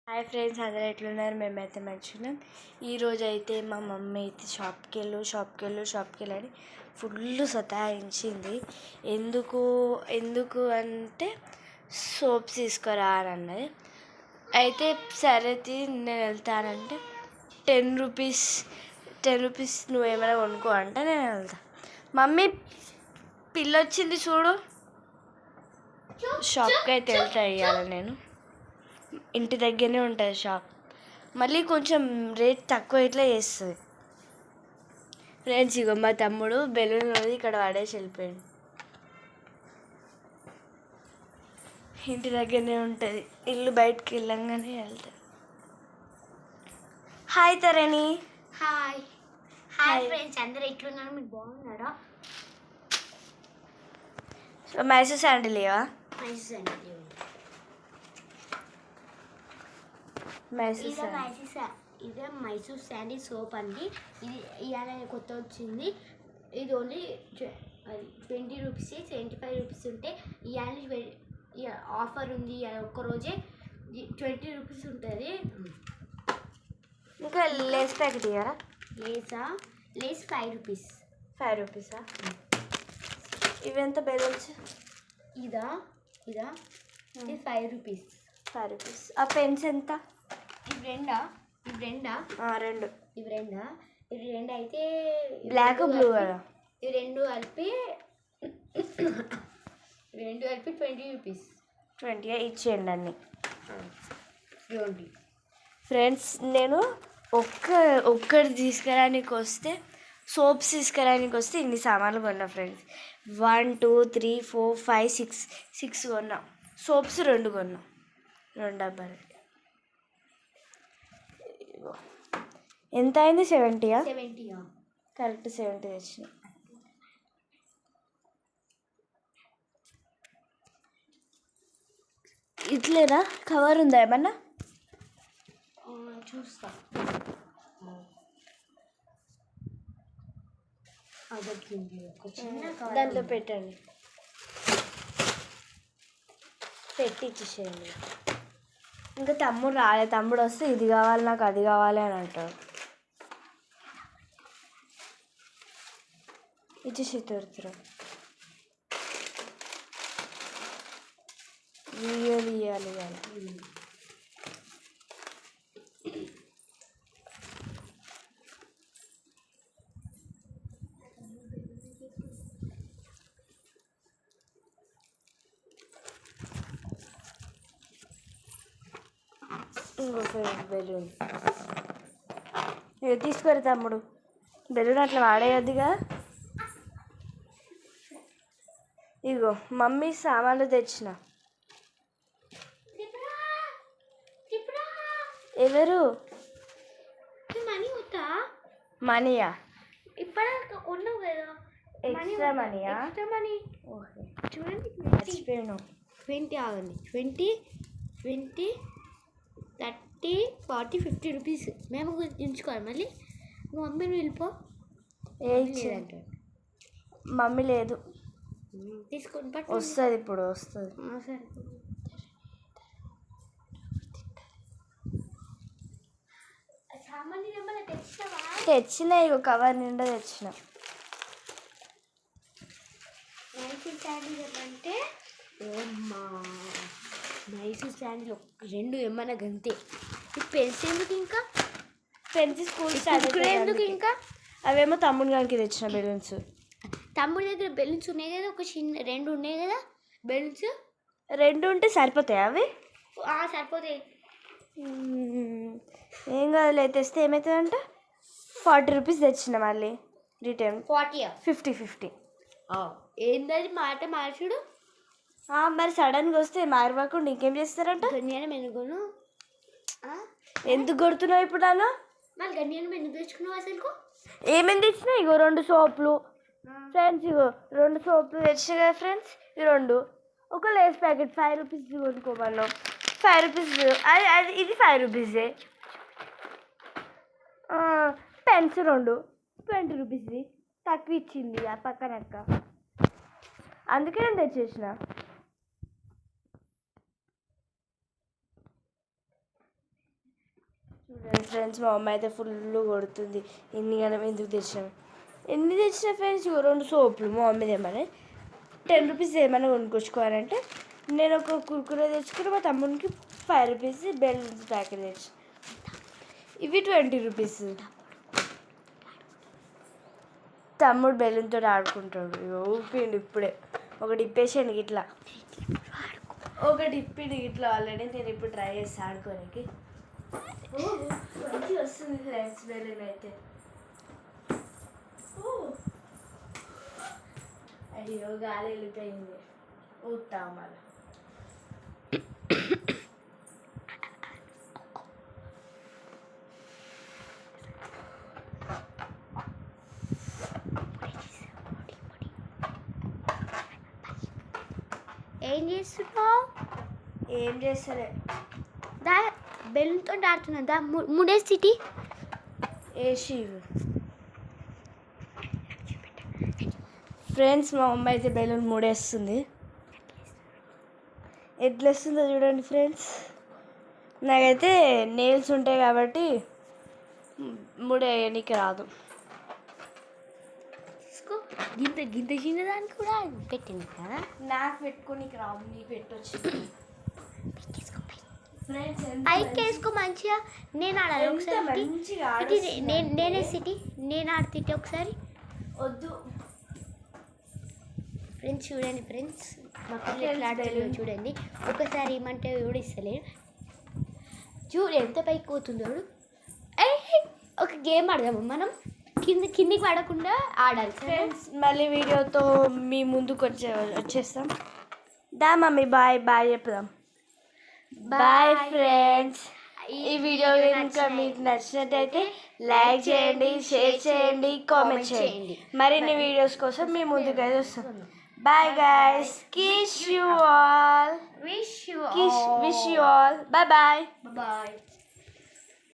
Hi friends, అందరూ ఎట్లున్నారు? మేమైతే మంచిగున్నాం. ఈరోజు అయితే మా మమ్మీ అయితే షాప్కి వెళ్ళి ఫుల్ సతాయించింది. ఎందుకు అంటే సోప్స్ తీసుకురా అని అన్నది. అయితే సరే నేను వెళ్తానంటే 10 రూపీస్ నువ్వేమైనా కొనుక్కో అంటే నేను వెళ్తా. మమ్మీ పిల్ల వచ్చింది చూడు. షాప్కి అయితే వెళ్తా ఇవ్వాలి. నేను ఇంటి దగ్గరనే ఉంటుంది షాప్. మళ్ళీ కొంచెం రేట్ తక్కువ ఇట్లా చేస్తుంది. ఫ్రెండ్స్, ఇగో మా తమ్ముడు బెలూన్ ఇక్కడ పడేసి వెళ్ళిపోయాడు. ఇంటి దగ్గరనే ఉంటుంది, ఇల్లు బయటకు వెళ్ళంగానే వెళ్తాడు. హాయ్ తరణి. హాయ్ హాయ్ ఫ్రెండ్స్, అందరూ ఎట్లున్నారు? మీకు బాగున్నారా? సో మైసూర్ శాండిల్ లేవా? ఇదే మైసూర్ శాండిల్ సోప్ అండి. ఇది ఇవాళ కొత్త వచ్చింది. ఇది ఓన్లీ 20 రూపీస్, 75 రూపీస్ ఉంటే ఇవాళ ఆఫర్ ఉంది. ఒక్కరోజే 20 రూపీస్ ఉంటుంది. ఇంకా లేస్ ప్యాకెట్ ఇవ్వరా? Lay's 5 rupees. 5 రూపీసా? ఇవెంత బెలూన్స్? ఇది 5 రూపీస్. 5 రూపీస్. ఆ పెన్స్ ఎంత? ఇవి రెండా? రెండు. ఇవి రెండు అయితే బ్లాక్ బ్లూ కదా. ఇవి రెండు కలిపి 20 రూపీస్. 20 ఇచ్చేయండి అన్నీ. 20. ఫ్రెండ్స్, నేను ఒక్కటి తీసుకురానికి వస్తే సోప్స్ తీసుకురానికి వస్తే ఇన్ని సామాన్లు కొన్నా ఫ్రెండ్స్. 1 2 3 4 5 6 కొన్నా. సోప్స్ 2 కొన్నా, 2 డబ్బాలు. ఎంత అయింది? 70. 70. కరెక్ట్ 70 తెచ్చిన. ఇట్లేనా? కవర్ ఉందా ఏమన్నా? చూస్తా. దాంట్లో పెట్టండి, పెట్టి ఇచ్చేసేయండి. ఇంకా తమ్ముడు రాలే. తమ్ముడు వస్తే ఇది కావాలి నాకు, అది కావాలి అని అంటాడు. ఇచ్చేసి తోరుతురా. వీడియో తీయాలి కానీ. బెలూన్ ఇక తీసుకొని తమ్ముడు. బెలూన్ అట్లా వాడేయద్దుగా. ఇగో మమ్మీ సామాన్లు తెచ్చిన. ఎవరు? మనీయా? ఇప్పుడు కొన్నావు కదా, ఎక్స్ట్రా మనీయా? ఓకే, చూడండి. మర్చిపోయాను. 20 ఆగండి. 20 30 40 50 రూపీస్ మేము ఉంచుకోవాలి. మళ్ళీ నువ్వు మమ్మీని వెళ్ళిపో. లేదంటే మమ్మీ లేదు, తీసుకొని వస్తుంది. ఇప్పుడు వస్తుంది. సరే. తెచ్చిన. ఇక కవర్ నిండా తెచ్చిన. మైసూర్ శాండిల్ ఏమంటే మైసూర్ శాండిల్ 2 ఏమన్నా గంతే. పెన్స్ ఎందుకు? ఇంకా పెన్స్ స్కూల్ ఎందుకు? ఇంకా అవేమో తమ్ముడు గారికి తెచ్చిన బెలూన్స్. తమ్ముడి దగ్గర బెలూన్స్ ఉన్నాయి కదా, ఒక చిన్న 2 ఉన్నాయి కదా బెలూన్స్. 2 ఉంటే సరిపోతాయి అవి? సరిపోతాయి. ఏం కాదులే, తెస్తే ఏమవుతుందంటే 40 రూపీస్ తెచ్చిన. మళ్ళీ రిటర్న్ 50. ఏంటది మాట మార్చుడు? మరి సడన్గా వస్తే మారవకుండా ఇంకేం చేస్తారంట? గన్యానం ఎందుకును? ఎందుకు కొడుతున్నావు ఇప్పుడు నాన్న? మళ్ళీ గన్యానం ఎందుకు తెచ్చుకున్నావు అసలు? ఏమేమి తెచ్చినా? ఇగో 2 సోపులు ఫ్రెండ్స్. ఇగో 2 సోపులు తెచ్చినా కదా ఫ్రెండ్స్. ఈ 2 ఒక లేస్ ప్యాకెట్ 5 రూపీస్ కొనుక్కోమన్నాం. 5 రూపీస్. అది ఇది 5 రూపీసే. పెన్స్ 2 20 రూపీస్ది తక్కువ ఇచ్చింది ఆ పక్కనక్క. అందుకే నేను తెచ్చేసిన. ఫ్రెండ్స్ మా అమ్మ అయితే ఫుల్ కొడుతుంది. ఎన్ని గణం ఎందుకు తెచ్చినాం, ఎన్ని తెచ్చిన ఫ్రెండ్స్ 2 సోపులు మా మమ్మీ తెమ్మని 10 రూపీస్ ఏమైనా కొనుక్కొచ్చుకోవాలంటే నేను ఒక కుర్కురే తెచ్చుకుని మా తమ్మునికి 5 రూపీస్ బెలూన్స్ ప్యాకెట్ తెచ్చి ఇవి 20 రూపీస్. తమ్ముడు బెలూన్తో ఆడుకుంటాడు. ఊపిండు ఇప్పుడే ఒకటి ఇప్పేసాను ఇట్లా, ఒకటి ఇప్పిండు ఇట్లా ఆల్రెడీ. నేను ఇప్పుడు ట్రై చేసి ఆడుకోనికి. మంచిగా వస్తుంది ఫ్రెండ్స్ బెలూన్ అయితే. అయ్యో గాలి వెళ్ళిపోయింది. ఊతాం మళ్ళీ. ఏం చేస్తున్నావు? ఏం చేస్తలే, దా బెలూన్తో ఆడుతున్నా. దా ముడే సిటీ ఏసీ. ఫ్రెండ్స్ మా అమ్మ అయితే బెలూన్ మూడేస్తుంది. ఎట్లా వస్తుందో చూడండి ఫ్రెండ్స్. నాకైతే నెయిల్స్ ఉంటాయి కాబట్టి మూడేయడానికి రాదు. గింత గింత చిన్నదానికి కూడా పెట్టింది కదా. నాకు పెట్టుకోనికి రాదు, నీకు పెట్టొచ్చు. పైకి వేసుకో మంచిగా. నేను ఆడాలి ఒకసారి. నేనే సిటీ, నేను ఆడుతుంటే ఒకసారి. వద్దు ఫ్రెండ్స్ చూడండి ఫ్రెండ్స్, మా పిల్లలు ఎట్లా ఆడుతుందో చూడండి. ఒకసారి ఏమంటే కూడా ఇస్తలేడు. చూడు ఎంత పైకి పోతుందో. ఒక గేమ్ ఆడదాము మనం. కిందికి పడకుండా ఆడాలి ఫ్రెండ్స్. మళ్ళీ వీడియోతో మీ ముందుకు వచ్చేస్తాం. దా మమ్మీ బాయ్ బాయ్ చెప్దాం. Bye friends. ఈ వీడియో కనుక మీకు నచ్చినట్టయితే లైక్ చేయండి, షేర్ చేయండి, కామెంట్ చేయండి. మరిన్ని వీడియోస్ కోసం మీ ముందుకైతే వస్తాం. Bye guys. Wish you all. Bye bye. Bye.